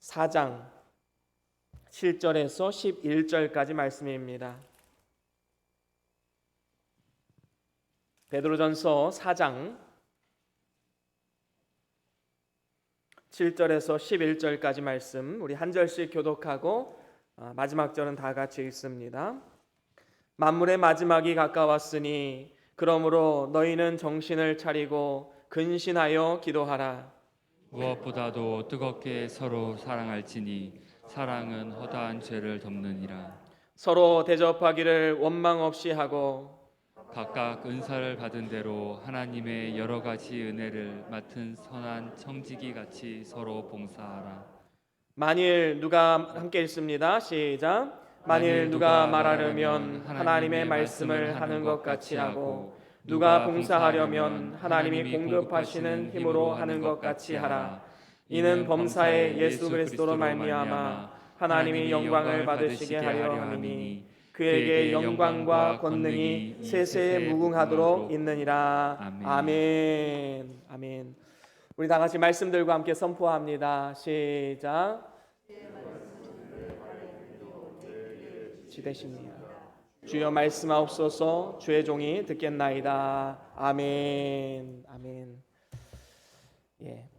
4장 7절에서 11절까지 말씀입니다. 베드로전서 4장 7절에서 11절까지 말씀 우리 한 절씩 교독하고 마지막 절은 다 같이 읽습니다. 만물의 마지막이 가까웠으니 그러므로 너희는 정신을 차리고 근신하여 기도하라. 무엇보다도 뜨겁게 서로 사랑할지니 사랑은 허다한 죄를 덮느니라. 서로 대접하기를 원망 없이 하고 각각 은사를 받은 대로 하나님의 여러 가지 은혜를 맡은 선한 청지기 같이 서로 봉사하라. 만일 누가 함께 읽습니다. 시작. 만일 누가 말하려면 하나님의 말씀을 하는 것 같이 하고 누가 봉사하려면 하나님이 공급하시는 힘으로 하는 것 같이 하라. 이는 범사에 예수 그리스도로 말미암아 하나님이 영광을 받으시게 하려 함이니 그에게 영광과 권능이 세세에 무궁하도록 있느니라. 아멘. 아멘. 우리 다 같이 말씀들과 함께 선포합니다. 시작. 지대십니다. 주여 말씀하옵소서. 주의 종이 듣겠나이다. 아멘. 아멘. 예.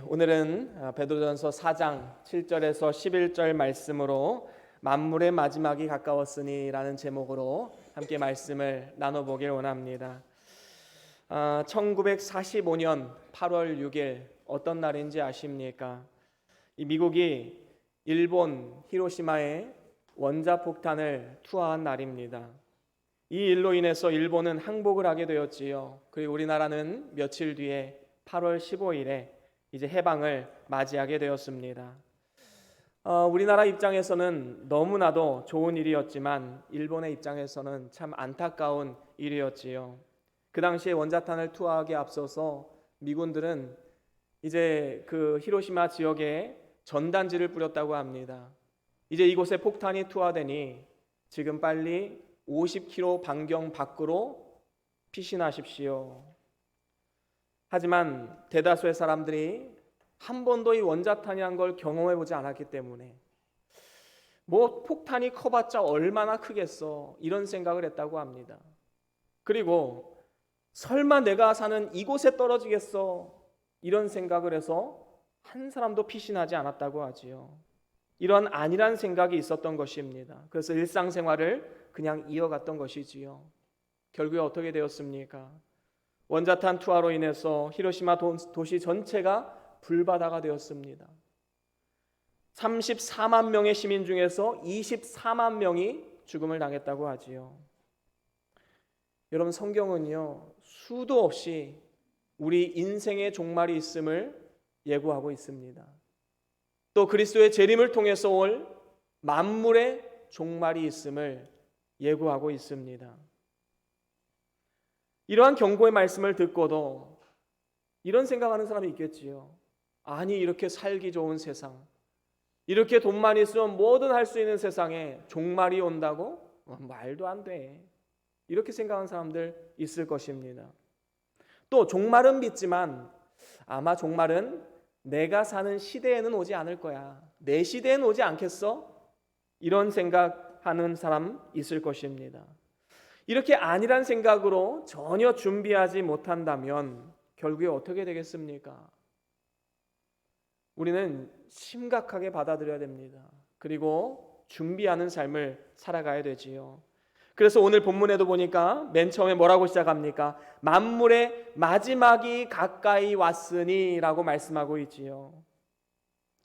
오늘은 베드로전서 4장 7절에서 11절 말씀으로 만물의 마지막이 가까웠으니라는 제목으로 함께 말씀을 나눠보길 원합니다. 1945년 8월 6일 어떤 날인지 아십니까? 이 미국이 일본 히로시마에 원자폭탄을 투하한 날입니다. 이 일로 인해서 일본은 항복을 하게 되었지요. 그리고 우리나라는 며칠 뒤에 8월 15일에 이제 해방을 맞이하게 되었습니다. 우리나라 입장에서는 너무나도 좋은 일이었지만 일본의 입장에서는 참 안타까운 일이었지요. 그 당시에 원자탄을 투하하기에 앞서서 미군들은 이제 그 히로시마 지역에 전단지를 뿌렸다고 합니다. 이제 이곳에 폭탄이 투하되니 지금 빨리 50km 반경 밖으로 피신하십시오. 하지만 대다수의 사람들이 한 번도 이 원자탄이란 걸 경험해보지 않았기 때문에 뭐 폭탄이 커봤자 얼마나 크겠어 이런 생각을 했다고 합니다. 그리고 설마 내가 사는 이곳에 떨어지겠어 이런 생각을 해서 한 사람도 피신하지 않았다고 하지요. 이런 안일한 생각이 있었던 것입니다. 그래서 일상생활을 그냥 이어갔던 것이지요. 결국에 어떻게 되었습니까? 원자탄 투하로 인해서 히로시마 도시 전체가 불바다가 되었습니다. 34만 명의 시민 중에서 24만 명이 죽음을 당했다고 하지요. 여러분, 성경은요 수도 없이 우리 인생의 종말이 있음을 예고하고 있습니다. 또 그리스도의 재림을 통해서 올 만물의 종말이 있음을 예고하고 있습니다. 이러한 경고의 말씀을 듣고도 이런 생각하는 사람이 있겠지요. 아니, 이렇게 살기 좋은 세상, 이렇게 돈만 있으면 뭐든 할 수 있는 세상에 종말이 온다고? 말도 안 돼. 이렇게 생각하는 사람들 있을 것입니다. 또 종말은 믿지만 아마 종말은 내가 사는 시대에는 오지 않을 거야. 내 시대에는 오지 않겠어? 이런 생각하는 사람 있을 것입니다. 이렇게 안일한 생각으로 전혀 준비하지 못한다면 결국에 어떻게 되겠습니까? 우리는 심각하게 받아들여야 됩니다. 그리고 준비하는 삶을 살아가야 되지요. 그래서 오늘 본문에도 보니까 맨 처음에 뭐라고 시작합니까? 만물의 마지막이 가까이 왔으니 라고 말씀하고 있지요.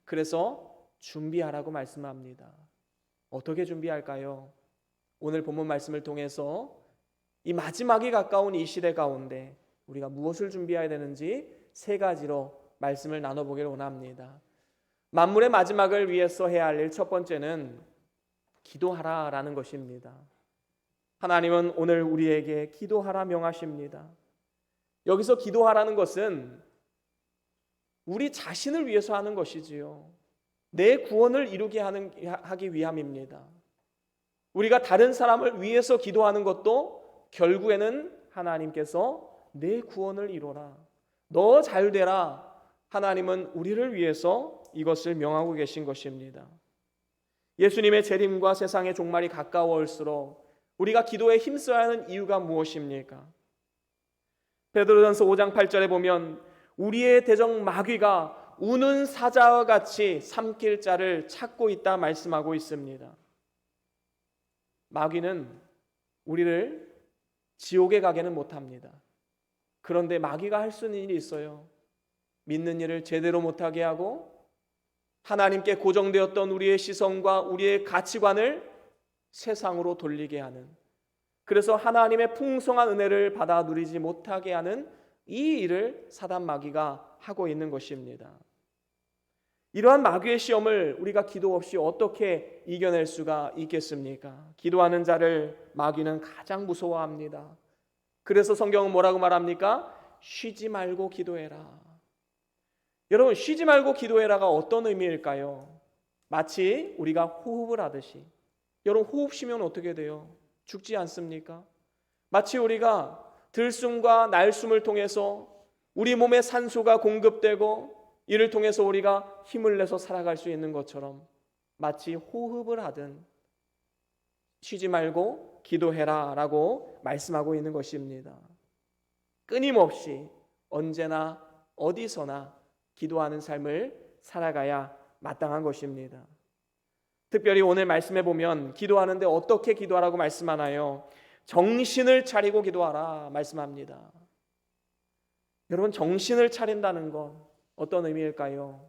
그래서 준비하라고 말씀합니다. 어떻게 준비할까요? 오늘 본문 말씀을 통해서 이 마지막이 가까운 이 시대 가운데 우리가 무엇을 준비해야 되는지 세 가지로 말씀을 나눠보기를 원합니다. 만물의 마지막을 위해서 해야 할 일 첫 번째는 기도하라라는 것입니다. 하나님은 오늘 우리에게 기도하라 명하십니다. 여기서 기도하라는 것은 우리 자신을 위해서 하는 것이지요. 내 구원을 이루게 하기 위함입니다. 우리가 다른 사람을 위해서 기도하는 것도 결국에는 하나님께서 내 구원을 이루라, 너 잘 되라. 하나님은 우리를 위해서 이것을 명하고 계신 것입니다. 예수님의 재림과 세상의 종말이 가까워올수록 우리가 기도에 힘써야 하는 이유가 무엇입니까? 베드로전서 5장 8절에 보면 우리의 대적 마귀가 우는 사자와 같이 삼킬 자를 찾고 있다 말씀하고 있습니다. 마귀는 우리를 지옥에 가게는 못합니다. 그런데 마귀가 할 수 있는 일이 있어요. 믿는 일을 제대로 못하게 하고 하나님께 고정되었던 우리의 시선과 우리의 가치관을 세상으로 돌리게 하는, 그래서 하나님의 풍성한 은혜를 받아 누리지 못하게 하는 이 일을 사단 마귀가 하고 있는 것입니다. 이러한 마귀의 시험을 우리가 기도 없이 어떻게 이겨낼 수가 있겠습니까? 기도하는 자를 마귀는 가장 무서워합니다. 그래서 성경은 뭐라고 말합니까? 쉬지 말고 기도해라. 여러분, 쉬지 말고 기도해라가 어떤 의미일까요? 마치 우리가 호흡을 하듯이, 여러분 호흡 쉬면 어떻게 돼요? 죽지 않습니까? 마치 우리가 들숨과 날숨을 통해서 우리 몸에 산소가 공급되고 이를 통해서 우리가 힘을 내서 살아갈 수 있는 것처럼 마치 호흡을 하든 쉬지 말고 기도해라 라고 말씀하고 있는 것입니다. 끊임없이 언제나 어디서나 기도하는 삶을 살아가야 마땅한 것입니다. 특별히 오늘 말씀해 보면 기도하는데 어떻게 기도하라고 말씀하나요? 정신을 차리고 기도하라 말씀합니다. 여러분, 정신을 차린다는 건 어떤 의미일까요?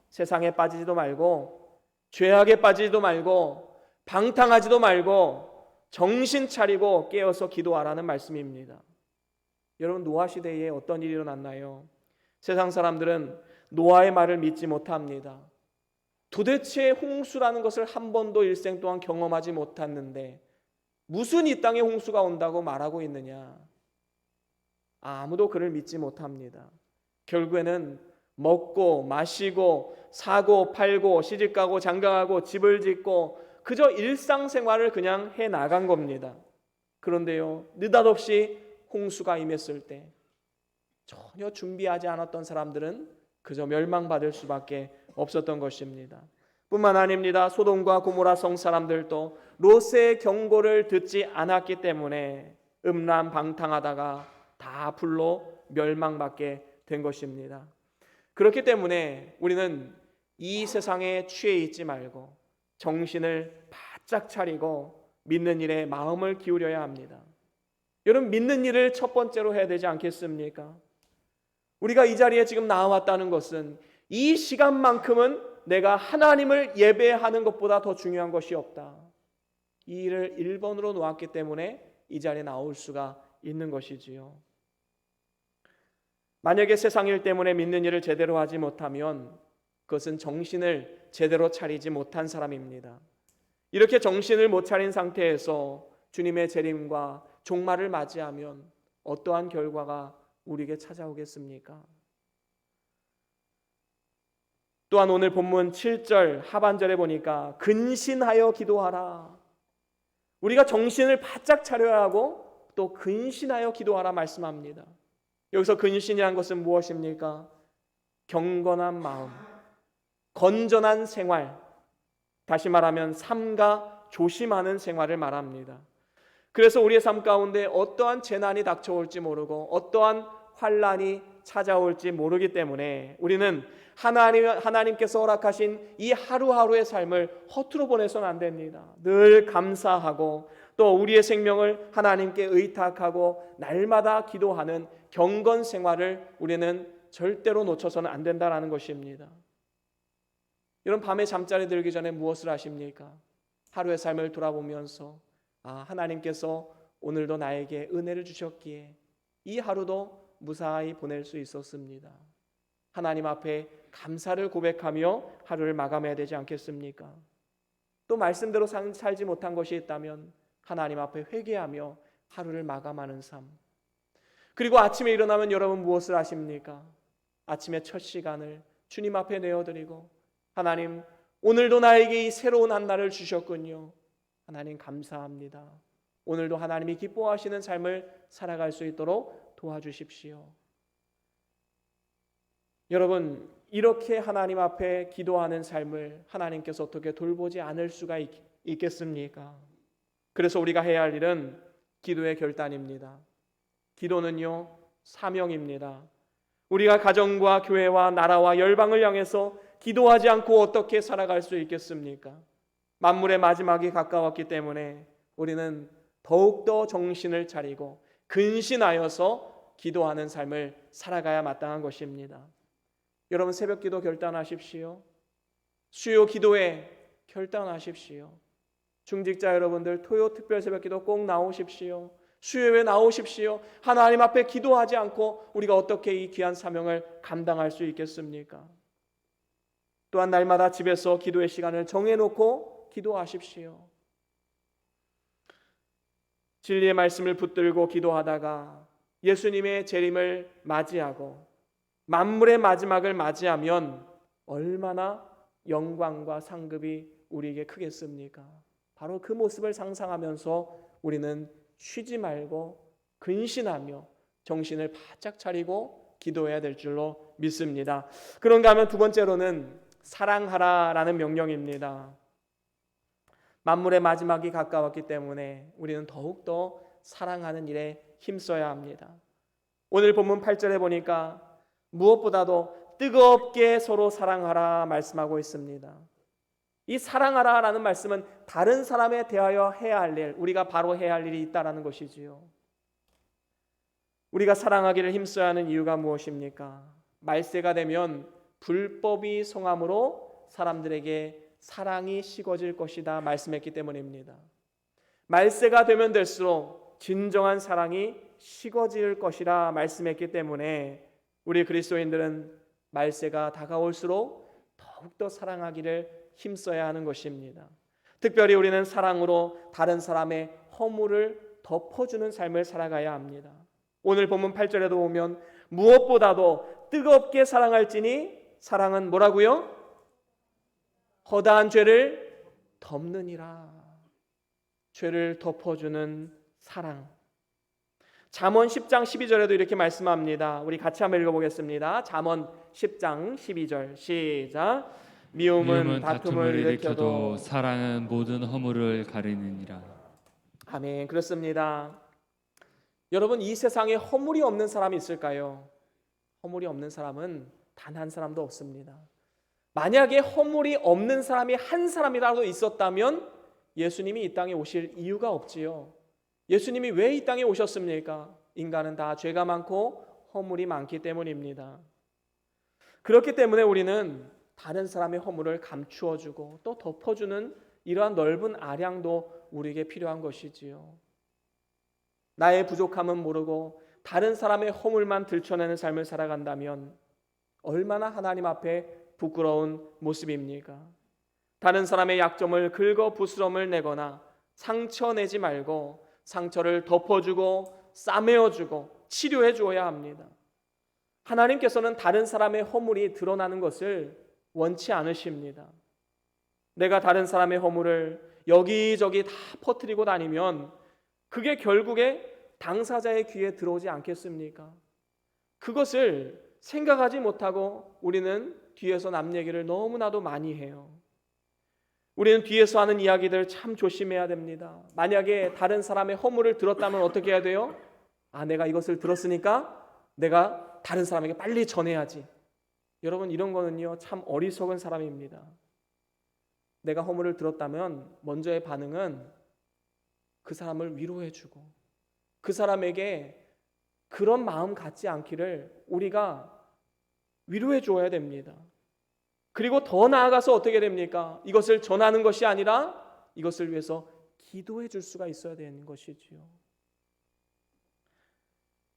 세상에 빠지지도 말고 죄악에 빠지지도 말고 방탕하지도 말고 정신 차리고 깨어서 기도하라는 말씀입니다. 여러분, 노아 시대에 어떤 일이 일어났나요? 세상 사람들은 노아의 말을 믿지 못합니다. 도대체 홍수라는 것을 한 번도 일생 동안 경험하지 못했는데 무슨 이 땅에 홍수가 온다고 말하고 있느냐? 아무도 그를 믿지 못합니다. 결국에는 먹고 마시고 사고 팔고 시집가고 장가가고 집을 짓고 그저 일상생활을 그냥 해나간 겁니다. 그런데요, 느닷없이 홍수가 임했을 때 전혀 준비하지 않았던 사람들은 그저 멸망받을 수밖에 없었던 것입니다. 뿐만 아닙니다. 소돔과 고모라 성 사람들도 롯의 경고를 듣지 않았기 때문에 음란방탕하다가 다 불로 멸망받게 된 것입니다. 그렇기 때문에 우리는 이 세상에 취해 있지 말고 정신을 바짝 차리고 믿는 일에 마음을 기울여야 합니다. 여러분, 믿는 일을 첫 번째로 해야 되지 않겠습니까? 우리가 이 자리에 지금 나왔다는 것은 이 시간만큼은 내가 하나님을 예배하는 것보다 더 중요한 것이 없다. 이 일을 1번으로 놓았기 때문에 이 자리에 나올 수가 있는 것이지요. 만약에 세상 일 때문에 믿는 일을 제대로 하지 못하면 그것은 정신을 제대로 차리지 못한 사람입니다. 이렇게 정신을 못 차린 상태에서 주님의 재림과 종말을 맞이하면 어떠한 결과가 우리에게 찾아오겠습니까? 또한 오늘 본문 7절 하반절에 보니까 근신하여 기도하라. 우리가 정신을 바짝 차려야 하고 또 근신하여 기도하라 말씀합니다. 여기서 근신이란 것은 무엇입니까? 경건한 마음, 건전한 생활, 다시 말하면 삼가 조심하는 생활을 말합니다. 그래서 우리의 삶 가운데 어떠한 재난이 닥쳐올지 모르고 어떠한 환난이 찾아올지 모르기 때문에 우리는 하나님께서 허락하신 이 하루하루의 삶을 허투루 보내서는 안 됩니다. 늘 감사하고 또 우리의 생명을 하나님께 의탁하고 날마다 기도하는 경건 생활을 우리는 절대로 놓쳐서는 안 된다는 것입니다. 여러분, 밤에 잠자리 들기 전에 무엇을 하십니까? 하루의 삶을 돌아보면서 하나님께서 오늘도 나에게 은혜를 주셨기에 이 하루도 무사히 보낼 수 있었습니다. 하나님 앞에 감사를 고백하며 하루를 마감해야 되지 않겠습니까? 또 말씀대로 살지 못한 것이 있다면 하나님 앞에 회개하며 하루를 마감하는 삶. 그리고 아침에 일어나면 여러분 무엇을 하십니까? 아침에 첫 시간을 주님 앞에 내어드리고 하나님, 오늘도 나에게 이 새로운 한 날을 주셨군요. 하나님 감사합니다. 오늘도 하나님이 기뻐하시는 삶을 살아갈 수 있도록 도와주십시오. 여러분, 이렇게 하나님 앞에 기도하는 삶을 하나님께서 어떻게 돌보지 않을 수가 있겠습니까? 그래서 우리가 해야 할 일은 기도의 결단입니다. 기도는요, 사명입니다. 우리가 가정과 교회와 나라와 열방을 향해서 기도하지 않고 어떻게 살아갈 수 있겠습니까? 만물의 마지막이 가까웠기 때문에 우리는 더욱더 정신을 차리고 근신하여서 기도하는 삶을 살아가야 마땅한 것입니다. 여러분, 새벽 기도 결단하십시오. 수요 기도에 결단하십시오. 중직자 여러분들, 토요 특별 새벽 기도 꼭 나오십시오. 수요에 나오십시오. 하나님 앞에 기도하지 않고 우리가 어떻게 이 귀한 사명을 감당할 수 있겠습니까? 또한 날마다 집에서 기도의 시간을 정해놓고 기도하십시오. 진리의 말씀을 붙들고 기도하다가 예수님의 재림을 맞이하고 만물의 마지막을 맞이하면 얼마나 영광과 상급이 우리에게 크겠습니까? 바로 그 모습을 상상하면서 우리는 쉬지 말고 근신하며 정신을 바짝 차리고 기도해야 될 줄로 믿습니다. 그런가 하면 두 번째로는 사랑하라라는 명령입니다. 만물의 마지막이 가까웠기 때문에 우리는 더욱더 사랑하는 일에 힘써야 합니다. 오늘 본문 8절에 보니까 무엇보다도 뜨겁게 서로 사랑하라 말씀하고 있습니다. 이 사랑하라라는 말씀은 다른 사람에 대하여 해야 할 일, 우리가 바로 해야 할 일이 있다라는 것이지요. 우리가 사랑하기를 힘써야 하는 이유가 무엇입니까? 말세가 되면 불법이 성함으로 사람들에게 사랑이 식어질 것이다 말씀했기 때문입니다. 말세가 되면 될수록 진정한 사랑이 식어질 것이라 말씀했기 때문에 우리 그리스도인들은 말세가 다가올수록 더욱더 사랑하기를 힘써야 하는 것입니다. 특별히 우리는 사랑으로 다른 사람의 허물을 덮어주는 삶을 살아가야 합니다. 오늘 본문 8절에도 보면 무엇보다도 뜨겁게 사랑할지니 사랑은 뭐라고요? 허다한 죄를 덮느니라. 죄를 덮어주는 사랑. 잠언 10장 12절에도 이렇게 말씀합니다. 우리 같이 한번 읽어보겠습니다. 잠언 10장 12절 시작. 미움은 다툼을 일으켜도 사랑은 모든 허물을 가리느니라. 아멘. 그렇습니다. 여러분, 이 세상에 허물이 없는 사람이 있을까요? 허물이 없는 사람은 단 한 사람도 없습니다. 만약에 허물이 없는 사람이 한 사람이라도 있었다면 예수님이 이 땅에 오실 이유가 없지요. 예수님이 왜 이 땅에 오셨습니까? 인간은 다 죄가 많고 허물이 많기 때문입니다. 그렇기 때문에 우리는 다른 사람의 허물을 감추어주고 또 덮어주는 이러한 넓은 아량도 우리에게 필요한 것이지요. 나의 부족함은 모르고 다른 사람의 허물만 들춰내는 삶을 살아간다면 얼마나 하나님 앞에 부끄러운 모습입니까? 다른 사람의 약점을 긁어 부스럼을 내거나 상처내지 말고 상처를 덮어주고 싸매어주고 치료해 주어야 합니다. 하나님께서는 다른 사람의 허물이 드러나는 것을 원치 않으십니다. 내가 다른 사람의 허물을 여기저기 다 퍼뜨리고 다니면 그게 결국에 당사자의 귀에 들어오지 않겠습니까? 그것을 생각하지 못하고 우리는 뒤에서 남 얘기를 너무나도 많이 해요. 우리는 뒤에서 하는 이야기들 참 조심해야 됩니다. 만약에 다른 사람의 허물을 들었다면 어떻게 해야 돼요? 내가 이것을 들었으니까 내가 다른 사람에게 빨리 전해야지. 여러분, 이런 거는요 참 어리석은 사람입니다. 내가 허물을 들었다면 먼저의 반응은 그 사람을 위로해주고 그 사람에게 그런 마음 갖지 않기를 우리가 위로해 주어야 됩니다. 그리고 더 나아가서 어떻게 됩니까? 이것을 전하는 것이 아니라 이것을 위해서 기도해 줄 수가 있어야 되는 것이지요.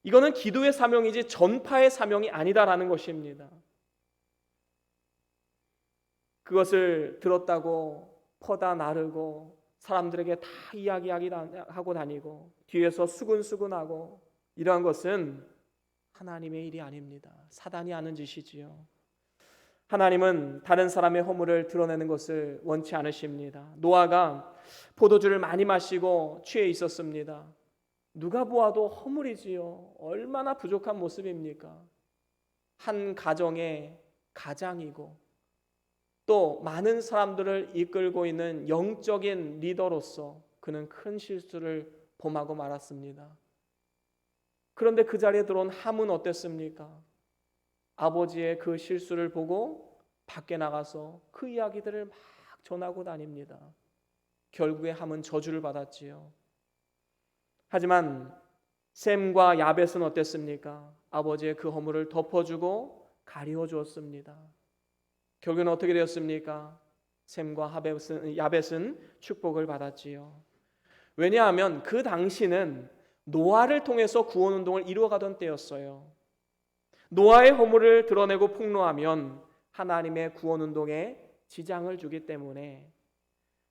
이거는 기도의 사명이지 전파의 사명이 아니다라는 것입니다. 그것을 들었다고 퍼다 나르고 사람들에게 다 이야기하고 다니고 뒤에서 수근수근하고 이러한 것은 하나님의 일이 아닙니다. 사단이 하는 짓이지요. 하나님은 다른 사람의 허물을 드러내는 것을 원치 않으십니다. 노아가 포도주를 많이 마시고 취해 있었습니다. 누가 보아도 허물이지요. 얼마나 부족한 모습입니까? 한 가정의 가장이고 또 많은 사람들을 이끌고 있는 영적인 리더로서 그는 큰 실수를 범하고 말았습니다. 그런데 그 자리에 들어온 함은 어땠습니까? 아버지의 그 실수를 보고 밖에 나가서 그 이야기들을 막 전하고 다닙니다. 결국에 함은 저주를 받았지요. 하지만 셈과 야벳은 어땠습니까? 아버지의 그 허물을 덮어주고 가리워 주었습니다. 결국에는 어떻게 되었습니까? 셈과 야벳은 축복을 받았지요. 왜냐하면 그 당시는 노아를 통해서 구원운동을 이루어가던 때였어요. 노아의 허물을 드러내고 폭로하면 하나님의 구원운동에 지장을 주기 때문에,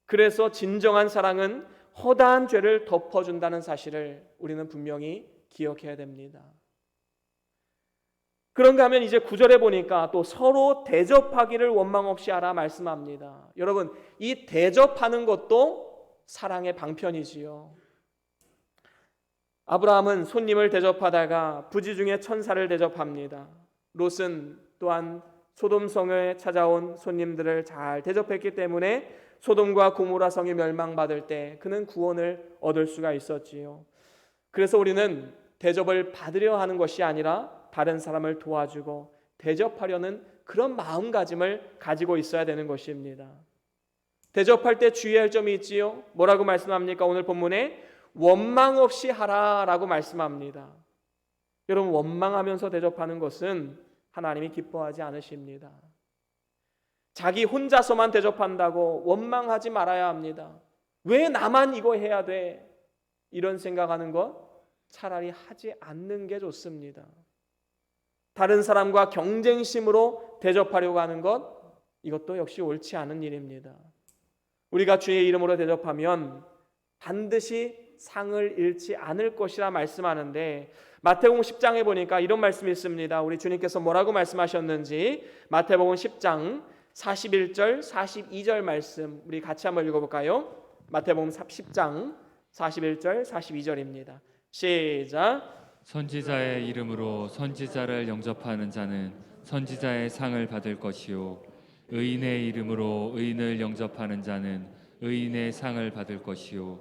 그래서 진정한 사랑은 허다한 죄를 덮어준다는 사실을 우리는 분명히 기억해야 됩니다. 그런가 하면 이제 9절에 보니까 또 서로 대접하기를 원망 없이 하라 말씀합니다. 여러분, 이 대접하는 것도 사랑의 방편이지요. 아브라함은 손님을 대접하다가 부지 중에 천사를 대접합니다. 롯은 또한 소돔성에 찾아온 손님들을 잘 대접했기 때문에 소돔과 고모라 성이 멸망받을 때 그는 구원을 얻을 수가 있었지요. 그래서 우리는 대접을 받으려 하는 것이 아니라 다른 사람을 도와주고 대접하려는 그런 마음가짐을 가지고 있어야 되는 것입니다. 대접할 때 주의할 점이 있지요. 뭐라고 말씀합니까? 오늘 본문에 원망 없이 하라라고 말씀합니다. 여러분, 원망하면서 대접하는 것은 하나님이 기뻐하지 않으십니다. 자기 혼자서만 대접한다고 원망하지 말아야 합니다. 왜 나만 이거 해야 돼? 이런 생각하는 것 차라리 하지 않는 게 좋습니다. 다른 사람과 경쟁심으로 대접하려고 하는 것, 이것도 역시 옳지 않은 일입니다. 우리가 주의 이름으로 대접하면 반드시 상을 잃지 않을 것이라 말씀하는데, 마태복음 10장에 보니까 이런 말씀이 있습니다. 우리 주님께서 뭐라고 말씀하셨는지 마태복음 10장 41절 42절 말씀 우리 같이 한번 읽어볼까요? 마태복음 10장 41절 42절입니다. 시작. 선지자의 이름으로 선지자를 영접하는 자는 선지자의 상을 받을 것이요 의인의 이름으로 의인을 영접하는 자는 의인의 상을 받을 것이요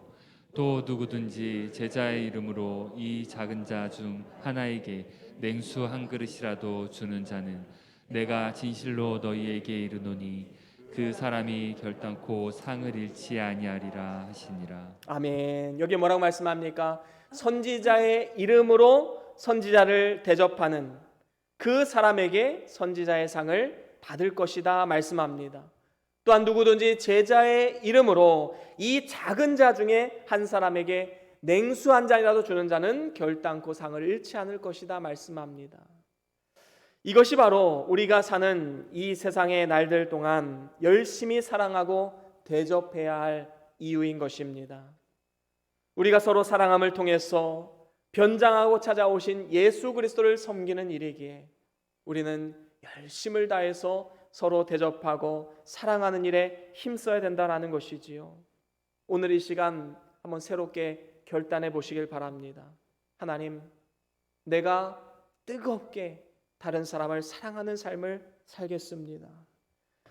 또 누구든지 제자의 이름으로 이 작은 자 중 하나에게 냉수 한 그릇이라도 주는 자는 내가 진실로 너희에게 이르노니 그 사람이 결단코 상을 잃지 아니하리라 하시니라. 아멘. 여기 뭐라고 말씀합니까? 선지자의 이름으로 선지자를 대접하는 그 사람에게 선지자의 상을 받을 것이다 말씀합니다. 또한 누구든지 제자의 이름으로 이 작은 자 중에 한 사람에게 냉수 한 잔이라도 주는 자는 결단코 상을 잃지 않을 것이다 말씀합니다. 이것이 바로 우리가 사는 이 세상의 날들 동안 열심히 사랑하고 대접해야 할 이유인 것입니다. 우리가 서로 사랑함을 통해서 변장하고 찾아오신 예수 그리스도를 섬기는 일이기에 우리는 열심을 다해서 서로 대접하고 사랑하는 일에 힘써야 된다는 것이지요. 오늘 이 시간 한번 새롭게 결단해 보시길 바랍니다. 하나님, 내가 뜨겁게 다른 사람을 사랑하는 삶을 살겠습니다.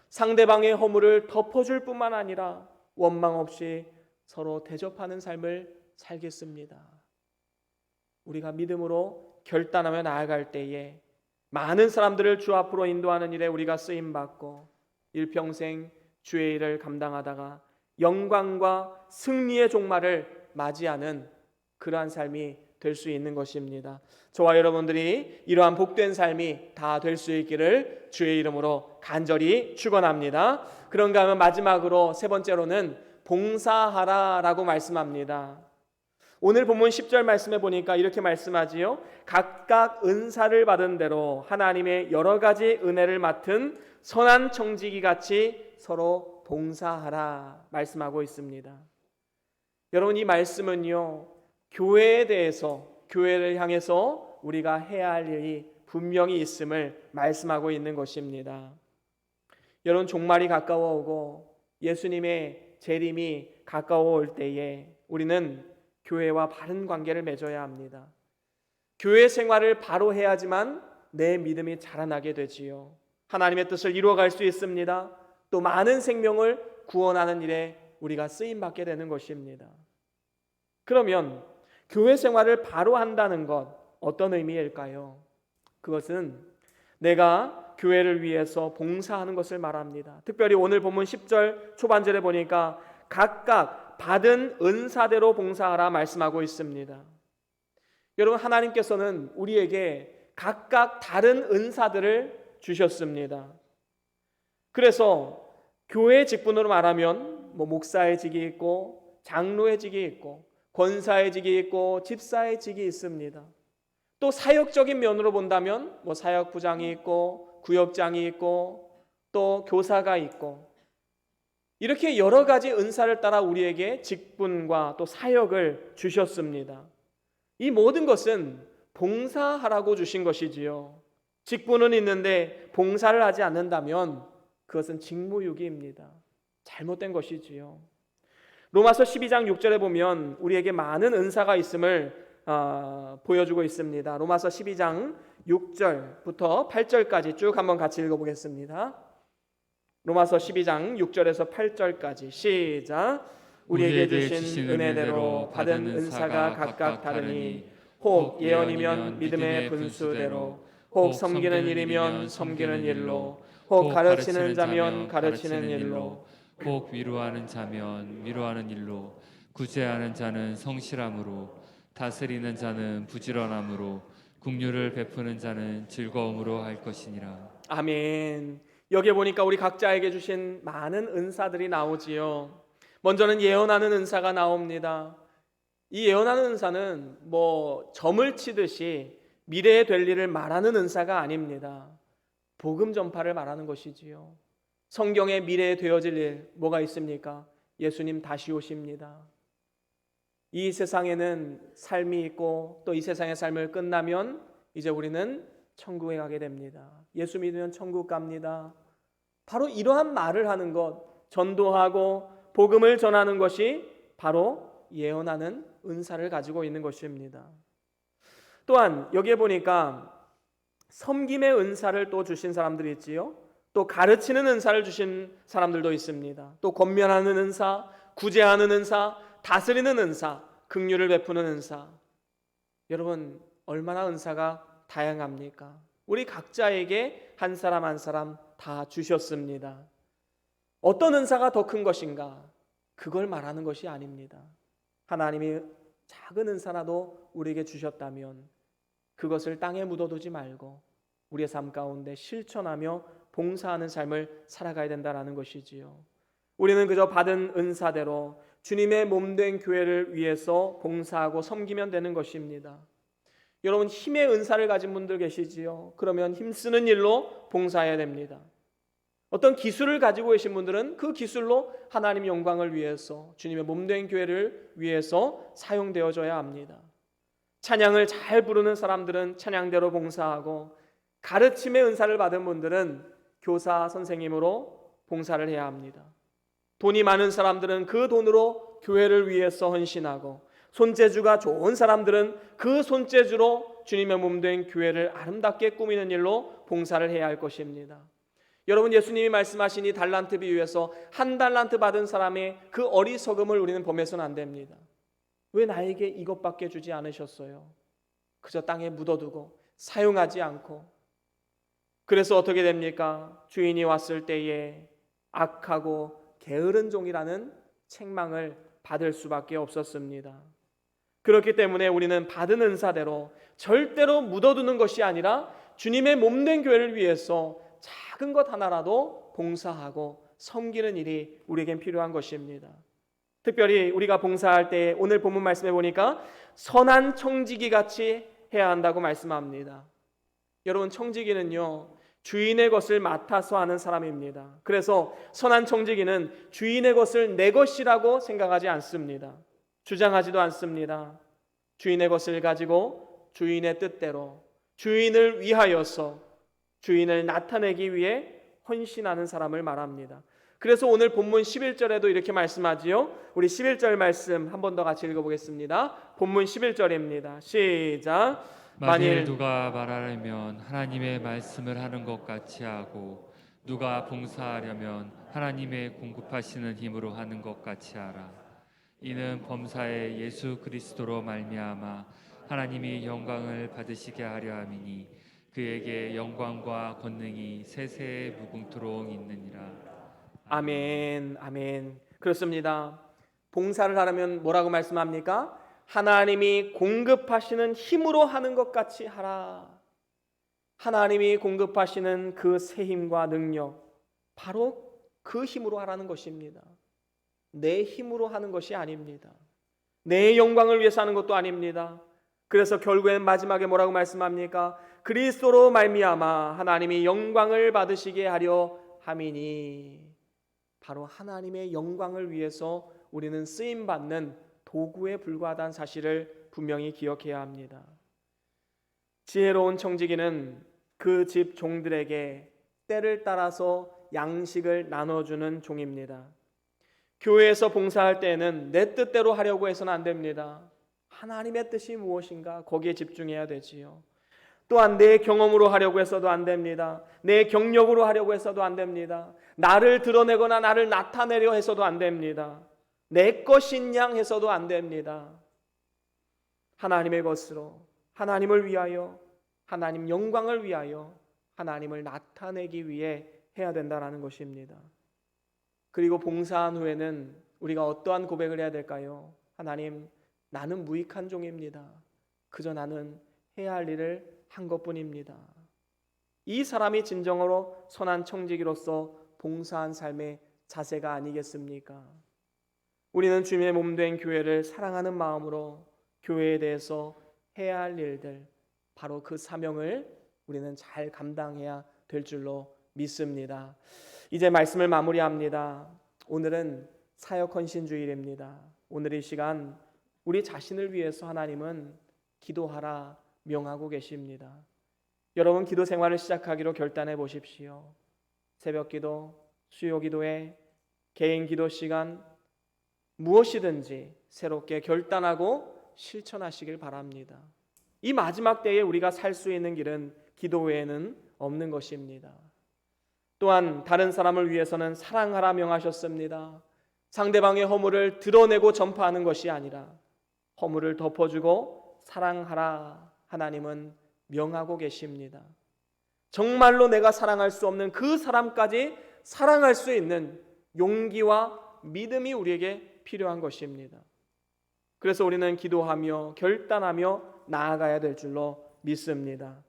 상대방의 허물을 덮어줄 뿐만 아니라 원망 없이 서로 대접하는 삶을 살겠습니다. 우리가 믿음으로 결단하며 나아갈 때에 많은 사람들을 주 앞으로 인도하는 일에 우리가 쓰임받고 일평생 주의 일을 감당하다가 영광과 승리의 종말을 맞이하는 그러한 삶이 될 수 있는 것입니다. 저와 여러분들이 이러한 복된 삶이 다 될 수 있기를 주의 이름으로 간절히 축원합니다. 그런가 하면 마지막으로 세 번째로는 봉사하라라고 말씀합니다. 오늘 본문 10절 말씀에 보니까 이렇게 말씀하지요. 각각 은사를 받은 대로 하나님의 여러 가지 은혜를 맡은 선한 청지기 같이 서로 봉사하라 말씀하고 있습니다. 여러분, 이 말씀은요, 교회에 대해서, 교회를 향해서 우리가 해야 할 일이 분명히 있음을 말씀하고 있는 것입니다. 여러분, 종말이 가까워 오고 예수님의 재림이 가까워 올 때에 우리는 교회와 바른 관계를 맺어야 합니다. 교회 생활을 바로 해야지만 내 믿음이 자라나게 되지요. 하나님의 뜻을 이루어갈 수 있습니다. 또 많은 생명을 구원하는 일에 우리가 쓰임받게 되는 것입니다. 그러면 교회 생활을 바로 한다는 것, 어떤 의미일까요? 그것은 내가 교회를 위해서 봉사하는 것을 말합니다. 특별히 오늘 본문 10절 초반절에 보니까 각각 받은 은사대로 봉사하라 말씀하고 있습니다. 여러분, 하나님께서는 우리에게 각각 다른 은사들을 주셨습니다. 그래서 교회 직분으로 말하면 목사의 직이 있고 장로의 직이 있고 권사의 직이 있고 집사의 직이 있습니다. 또 사역적인 면으로 본다면 사역부장이 있고 구역장이 있고 또 교사가 있고, 이렇게 여러 가지 은사를 따라 우리에게 직분과 또 사역을 주셨습니다. 이 모든 것은 봉사하라고 주신 것이지요. 직분은 있는데 봉사를 하지 않는다면 그것은 직무유기입니다. 잘못된 것이지요. 로마서 12장 6절에 보면 우리에게 많은 은사가 있음을 보여주고 있습니다. 로마서 12장 6절부터 8절까지 쭉 한번 같이 읽어보겠습니다. 로마서 12장 6절에서 8절까지 시작. 우리에게 주신 은혜대로 받은 은사가 각각 다르니 혹 예언이면 믿음의 분수대로, 혹 섬기는 일이면 섬기는 일로, 혹 가르치는 자면 가르치는 일로, 혹 위로하는 자면 위로하는 일로, 구제하는 자는 성실함으로, 다스리는 자는 부지런함으로, 긍휼을 베푸는 자는 즐거움으로 할 것이니라. 아멘. 여기에 보니까 우리 각자에게 주신 많은 은사들이 나오지요. 먼저는 예언하는 은사가 나옵니다. 이 예언하는 은사는 점을 치듯이 미래에 될 일을 말하는 은사가 아닙니다. 복음 전파를 말하는 것이지요. 성경에 미래에 되어질 일 뭐가 있습니까? 예수님 다시 오십니다. 이 세상에는 삶이 있고 또 이 세상의 삶을 끝나면 이제 우리는 천국에 가게 됩니다. 예수 믿으면 천국 갑니다. 바로 이러한 말을 하는 것, 전도하고 복음을 전하는 것이 바로 예언하는 은사를 가지고 있는 것입니다. 또한 여기에 보니까 섬김의 은사를 또 주신 사람들이 있지요. 또 가르치는 은사를 주신 사람들도 있습니다. 또 권면하는 은사, 구제하는 은사, 다스리는 은사, 긍휼을 베푸는 은사. 여러분, 얼마나 은사가 다양합니까? 우리 각자에게 한 사람 한 사람 다 주셨습니다. 어떤 은사가 더 큰 것인가? 그걸 말하는 것이 아닙니다. 하나님이 작은 은사라도 우리에게 주셨다면 그것을 땅에 묻어두지 말고 우리의 삶 가운데 실천하며 봉사하는 삶을 살아가야 된다는 것이지요. 우리는 그저 받은 은사대로 주님의 몸된 교회를 위해서 봉사하고 섬기면 되는 것입니다. 여러분, 힘의 은사를 가진 분들 계시지요. 그러면 힘쓰는 일로 봉사해야 됩니다. 어떤 기술을 가지고 계신 분들은 그 기술로 하나님 영광을 위해서 주님의 몸된 교회를 위해서 사용되어져야 합니다. 찬양을 잘 부르는 사람들은 찬양대로 봉사하고, 가르침의 은사를 받은 분들은 교사 선생님으로 봉사를 해야 합니다. 돈이 많은 사람들은 그 돈으로 교회를 위해서 헌신하고, 손재주가 좋은 사람들은 그 손재주로 주님의 몸된 교회를 아름답게 꾸미는 일로 봉사를 해야 할 것입니다. 여러분, 예수님이 말씀하신 이 달란트 비유에서 한 달란트 받은 사람의 그 어리석음을 우리는 범해서는 안 됩니다. 왜 나에게 이것밖에 주지 않으셨어요? 그저 땅에 묻어두고 사용하지 않고. 그래서 어떻게 됩니까? 주인이 왔을 때에 악하고 게으른 종이라는 책망을 받을 수밖에 없었습니다. 그렇기 때문에 우리는 받은 은사대로 절대로 묻어두는 것이 아니라 주님의 몸된 교회를 위해서 작은 것 하나라도 봉사하고 섬기는 일이 우리에겐 필요한 것입니다. 특별히 우리가 봉사할 때 오늘 본문 말씀해 보니까 선한 청지기 같이 해야 한다고 말씀합니다. 여러분, 청지기는요, 주인의 것을 맡아서 하는 사람입니다. 그래서 선한 청지기는 주인의 것을 내 것이라고 생각하지 않습니다. 주장하지도 않습니다. 주인의 것을 가지고 주인의 뜻대로 주인을 위하여서 주인을 나타내기 위해 헌신하는 사람을 말합니다. 그래서 오늘 본문 11절에도 이렇게 말씀하지요. 우리 11절 말씀 한 번 더 같이 읽어보겠습니다. 본문 11절입니다. 시작. 만일 누가 말하려면 하나님의 말씀을 하는 것 같이 하고 누가 봉사하려면 하나님의 공급하시는 힘으로 하는 것 같이 하라. 이는 범사에 예수 그리스도로 말미암아 하나님이 영광을 받으시게 하려 함이니 그에게 영광과 권능이 세세에 무궁토록 있느니라. 아멘, 아멘. 그렇습니다. 봉사를 하려면 뭐라고 말씀합니까? 하나님이 공급하시는 힘으로 하는 것 같이 하라. 하나님이 공급하시는 그 새 힘과 능력, 바로 그 힘으로 하라는 것입니다. 내 힘으로 하는 것이 아닙니다. 내 영광을 위해서 하는 것도 아닙니다. 그래서 결국에는 마지막에 뭐라고 말씀합니까? 그리스도로 말미암아 하나님이 영광을 받으시게 하려 함이니, 바로 하나님의 영광을 위해서 우리는 쓰임받는 도구에 불과하다는 사실을 분명히 기억해야 합니다. 지혜로운 청지기는 그 집 종들에게 때를 따라서 양식을 나눠주는 종입니다. 교회에서 봉사할 때에는 내 뜻대로 하려고 해서는 안 됩니다. 하나님의 뜻이 무엇인가 거기에 집중해야 되지요. 또한 내 경험으로 하려고 해서도 안 됩니다. 내 경력으로 하려고 해서도 안 됩니다. 나를 드러내거나 나를 나타내려 해서도 안 됩니다. 내 것인 양 해서도 안 됩니다. 하나님의 것으로, 하나님을 위하여, 하나님 영광을 위하여, 하나님을 나타내기 위해 해야 된다는 것입니다. 그리고 봉사한 후에는 우리가 어떠한 고백을 해야 될까요? 하나님, 나는 무익한 종입니다. 그저 나는 해야 할 일을 한 것뿐입니다. 이 사람이 진정으로 선한 청지기로서 봉사한 삶의 자세가 아니겠습니까? 우리는 주님의 몸된 교회를 사랑하는 마음으로 교회에 대해서 해야 할 일들, 바로 그 사명을 우리는 잘 감당해야 될 줄로 믿습니다. 이제 말씀을 마무리합니다. 오늘은 사역 헌신 주일입니다. 오늘 이 시간 우리 자신을 위해서 하나님은 기도하라 명하고 계십니다. 여러분, 기도 생활을 시작하기로 결단해 보십시오. 새벽 기도, 수요 기도회, 개인 기도 시간, 무엇이든지 새롭게 결단하고 실천하시길 바랍니다. 이 마지막 때에 우리가 살 수 있는 길은 기도 외에는 없는 것입니다. 또한 다른 사람을 위해서는 사랑하라 명하셨습니다. 상대방의 허물을 드러내고 전파하는 것이 아니라 허물을 덮어주고 사랑하라 하나님은 명하고 계십니다. 정말로 내가 사랑할 수 없는 그 사람까지 사랑할 수 있는 용기와 믿음이 우리에게 필요한 것입니다. 그래서 우리는 기도하며 결단하며 나아가야 될 줄로 믿습니다.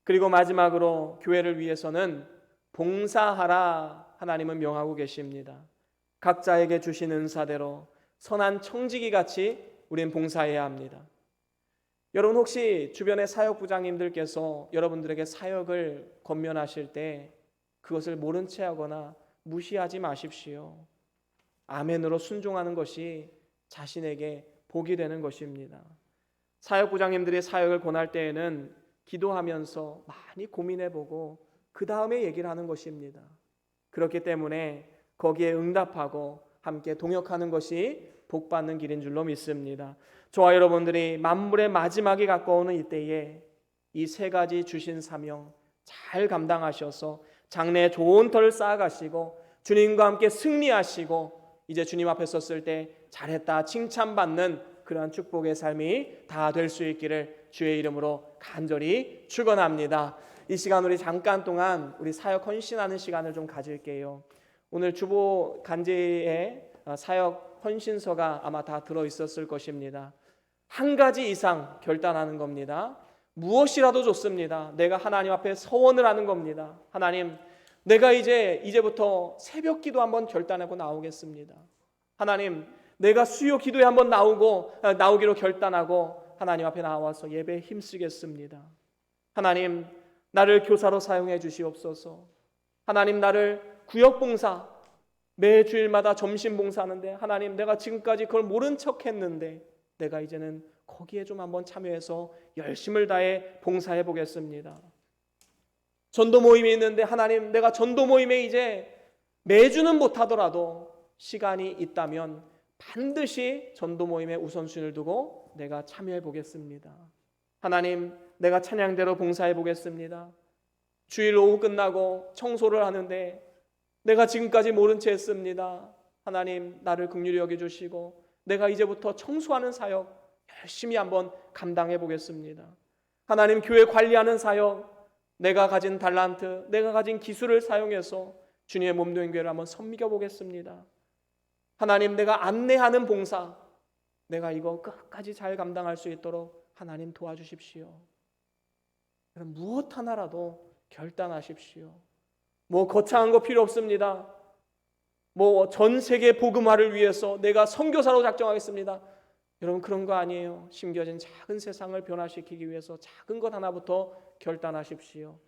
그리고 마지막으로 교회를 위해서는 봉사하라 하나님은 명하고 계십니다. 각자에게 주신 은사대로 선한 청지기 같이 우리는 봉사해야 합니다. 여러분, 혹시 주변의 사역부장님들께서 여러분들에게 사역을 권면하실 때 그것을 모른 채 하거나 무시하지 마십시오. 아멘으로 순종하는 것이 자신에게 복이 되는 것입니다. 사역부장님들이 사역을 권할 때에는 기도하면서 많이 고민해보고 그 다음에 얘기를 하는 것입니다. 그렇기 때문에 거기에 응답하고 함께 동역하는 것이 복받는 길인 줄로 믿습니다. 저와 여러분들이 만물의 마지막이 가까우는 이때에 이 세 가지 주신 사명 잘 감당하셔서 장래에 좋은 터를 쌓아가시고 주님과 함께 승리하시고 이제 주님 앞에 섰을 때 잘했다 칭찬받는 그러한 축복의 삶이 다 될 수 있기를 주의 이름으로 간절히 축원합니다. 이 시간 우리 잠깐 동안 우리 사역 헌신하는 시간을 좀 가질게요. 오늘 주보 간제에 사역 헌신서가 아마 다 들어 있었을 것입니다. 한 가지 이상 결단하는 겁니다. 무엇이라도 좋습니다. 내가 하나님 앞에 서원을 하는 겁니다. 하나님, 내가 이제부터 새벽 기도 한번 결단하고 나오겠습니다. 하나님, 내가 수요 기도에 한번 나오기로 결단하고 하나님 앞에 나와서 예배에 힘쓰겠습니다. 하나님, 나를 교사로 사용해 주시옵소서. 하나님, 나를 구역봉사 매 주일마다 점심 봉사하는데 하나님, 내가 지금까지 그걸 모른 척 했는데 내가 이제는 거기에 좀 한번 참여해서 열심을 다해 봉사해 보겠습니다. 전도 모임이 있는데 하나님, 내가 전도 모임에 이제 매주는 못하더라도 시간이 있다면 반드시 전도 모임에 우선순위를 두고 내가 참여해 보겠습니다. 하나님, 내가 찬양대로 봉사해 보겠습니다. 주일 오후 끝나고 청소를 하는데 내가 지금까지 모른 채 했습니다. 하나님, 나를 긍휼히 여겨주시고 내가 이제부터 청소하는 사역 열심히 한번 감당해 보겠습니다. 하나님, 교회 관리하는 사역, 내가 가진 달란트, 내가 가진 기술을 사용해서 주님의 몸된 교회를 한번 섬겨 보겠습니다. 하나님, 내가 안내하는 봉사, 내가 이거 끝까지 잘 감당할 수 있도록 하나님 도와주십시오. 무엇 하나라도 결단하십시오. 뭐 거창한 거 필요 없습니다. 뭐 전 세계 복음화를 위해서 내가 선교사로 작정하겠습니다. 여러분, 그런 거 아니에요. 심겨진 작은 세상을 변화시키기 위해서 작은 것 하나부터 결단하십시오.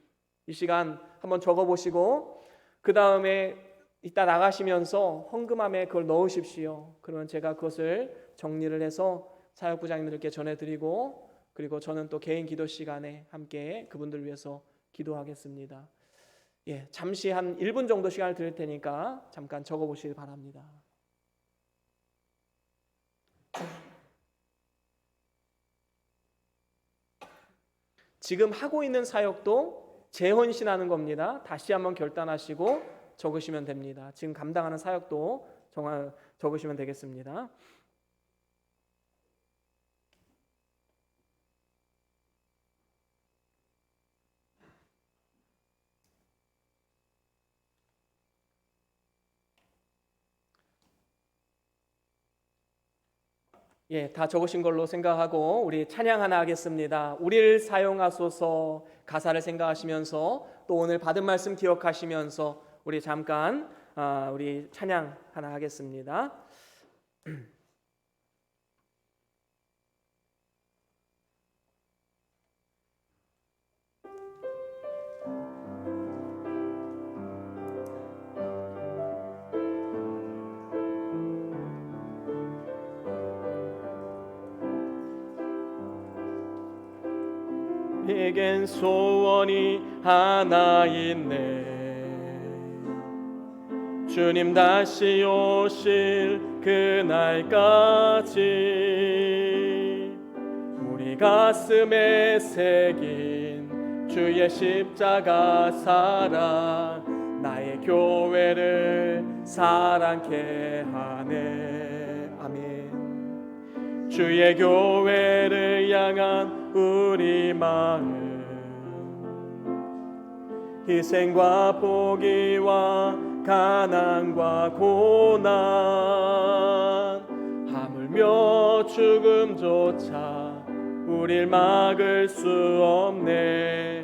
이 시간 한번 적어보시고 그 다음에 이따 나가시면서 헌금함에 그걸 넣으십시오. 그러면 제가 그것을 정리를 해서 사역부장님들께 전해드리고, 그리고 저는 또 개인 기도 시간에 함께 그분들 위해서 기도하겠습니다. 잠시 한 1분 정도 시간을 드릴 테니까 잠깐 적어보시기 바랍니다. 지금 하고 있는 사역도 재헌신하는 겁니다. 다시 한번 결단하시고 적으시면 됩니다. 지금 감당하는 사역도 적으시면 되겠습니다. 다 적으신 걸로 생각하고 우리 찬양 하나 하겠습니다. 우리를 사용하소서 가사를 생각하시면서 또 오늘 받은 말씀 기억하시면서 우리 잠깐 우리 찬양 하나 하겠습니다. 내겐 소원이 하나 있네. 주님 다시 오실 그날까지 우리 가슴에 새긴 주의 십자가 사랑 나의 교회를 사랑케 하네. 아멘. 주의 교회를 향한 우리 마음, 희생과 포기와 가난과 고난, 하물며 죽음조차 우릴 막을 수 없네.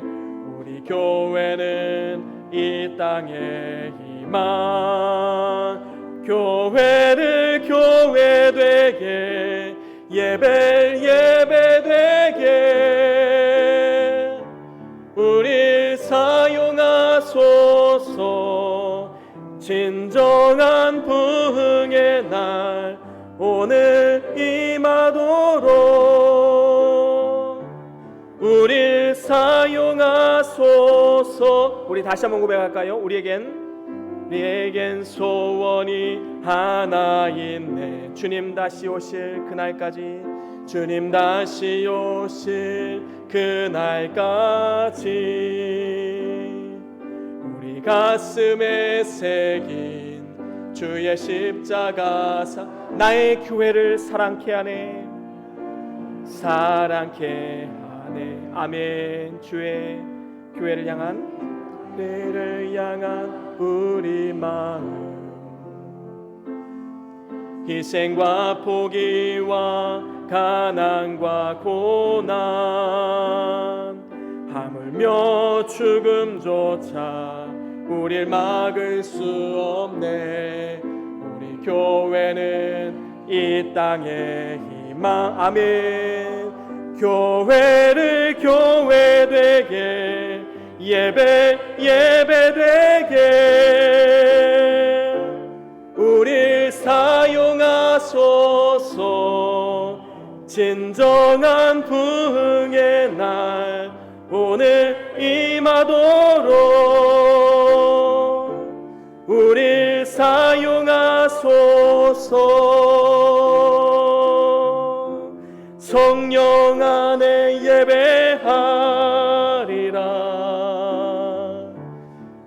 우리 교회는 이 땅의 희망, 교회를 교회되게 예배되게 우리 사용하소서. 진정한 부흥의 날 오늘 임하도록 우리 사용하소서. 우리 다시 한번 고백할까요? 우리에겐 소원이 하나 있네. 주님 다시 오실 그날까지, 주님 다시 오실 그날까지 우리 가슴에 새긴 주의 십자가 나의 교회를 사랑케 하네. 사랑케 하네. 아멘. 주의 교회를 향한 우리 마음, 희생과 포기와 가난과 고난, 하물며 죽음조차 우릴 막을 수 없네. 우리 교회는 이 땅의 희망. 아멘. 교회를 교회되게 예배되게 우리 사용하소서. 진정한 부흥의 날 오늘 임하도록 우릴 사용하소서. 성령 안에 예배하리라.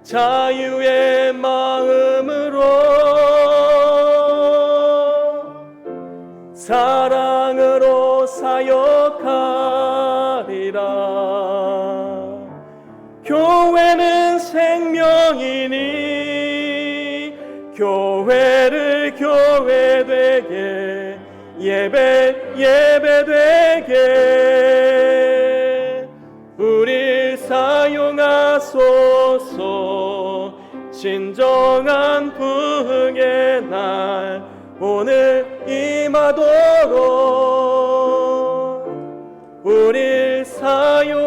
자유의 마음으로 사랑으로 사역하리라. 교회는 생명이니 교회를 교회되게 예배되게 우릴 사용하소서. 진정한 부흥의 날 오늘 임하도록 우릴 사용하소서.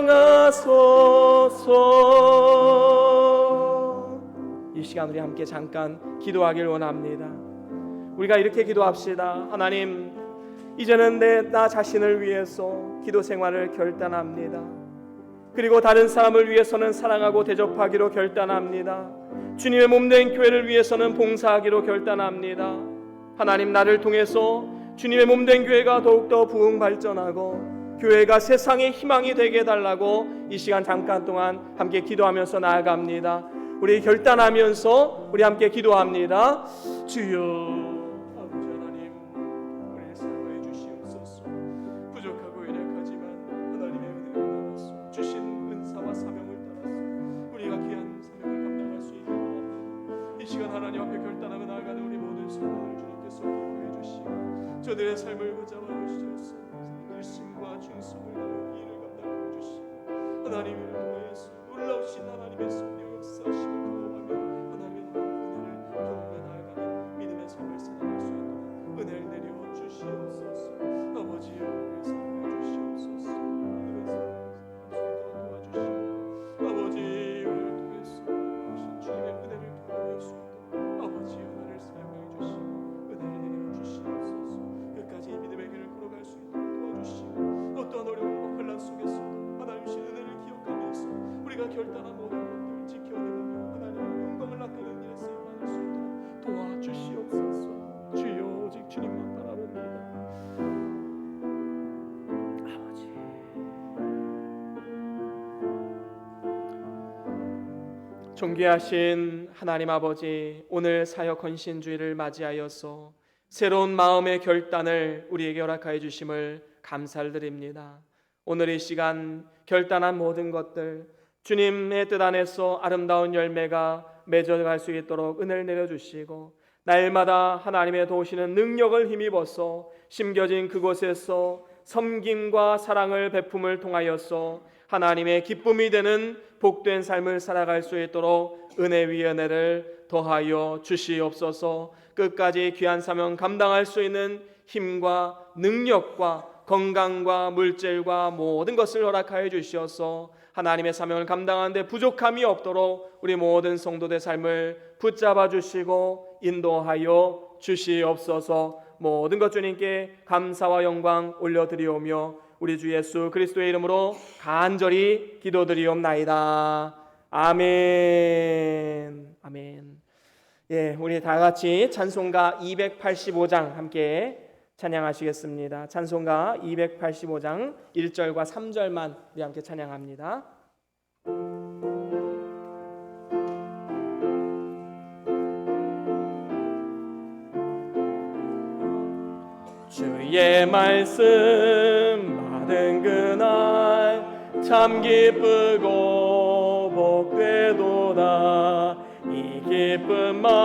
이 시간 우리 함께 잠깐 기도하길 원합니다. 우리가 이렇게 기도합시다. 하나님, 이제는 나 자신을 위해서 기도 생활을 결단합니다. 그리고 다른 사람을 위해서는 사랑하고 대접하기로 결단합니다. 주님의 몸된 교회를 위해서는 봉사하기로 결단합니다. 하나님, 나를 통해서 주님의 몸된 교회가 더욱더 부흥 발전하고 교회가 세상의 희망이 되게 해달라고 이 시간 잠깐 동안 함께 기도하면서 나아갑니다. 우리 결단하면서 우리 함께 기도합니다. 주여, 아버지 하나님, 우리를 사용하여 주시옵소서. 부족하고 연약하지만 하나님의 은혜를 따라서 주신 은사와 사명을 따라서 우리가 귀한 사명을 감당할 수 있는 이 시간 하나님 앞에 결단하며 나아가는 우리 모든 성도들 주님께서 보호해 주시고 저들의 삶을 붙잡아 주셔서 열심과 충성을 다하여 일을 감당해 주시고 하나님을 통해서 놀라우신 하나님의 성령 역사하심을 경험하며 하나님의 은혜를 경험해 나아가는 믿음의 삶을 살아갈 수 있도록 은혜를 내려 주시옵소서. 아버지여, 우리의 삶을 주시옵소서. 믿음의 삶을 살아갈 수 있도록 도와주시고 아버지, 우리를 통해서 하신 주님의 은혜를 경험할 수 있도록 아버지여, 나를 사용해 주시고 은혜를 내려 주시옵소서. 끝까지 이 믿음의 길을 걸어갈 수 있도록 도와주시고 어떠한 어려움과 환난 속에서도 하나님 신 은혜를 기억하면서 우리가 결단한 모든 것들을 지켜내가며 하나님의 영광을 나타내는 일에 쓰임받을 수 있도록 도와주시옵소서. 주여, 오직 주님만 바라봅니다. 아버지, 존귀하신 하나님 아버지, 오늘 사역 헌신주의를 맞이하여서 새로운 마음의 결단을 우리에게 허락하여 주심을 감사를 드립니다. 오늘 이 시간 결단한 모든 것들 주님의 뜻 안에서 아름다운 열매가 맺어갈 수 있도록 은혜를 내려주시고 날마다 하나님의 도우시는 능력을 힘입어서 심겨진 그곳에서 섬김과 사랑을 베품을 통하여서 하나님의 기쁨이 되는 복된 삶을 살아갈 수 있도록 은혜 위에 은혜를 더하여 주시옵소서. 끝까지 귀한 사명 감당할 수 있는 힘과 능력과 건강과 물질과 모든 것을 허락하여 주시어서 하나님의 사명을 감당하는 데 부족함이 없도록 우리 모든 성도들의 삶을 붙잡아 주시고 인도하여 주시옵소서. 모든 것 주님께 감사와 영광 올려드리오며 우리 주 예수 그리스도의 이름으로 간절히 기도드리옵나이다. 아멘. 아멘. 예, 우리 다 같이 찬송가 285장 함께 찬양하시겠습니다. 찬송가 285장 1절과 3절만 우리 함께 찬양합니다. 주의 말씀 받은 그날 참 기쁘고 복되도다. 이 기쁜 마음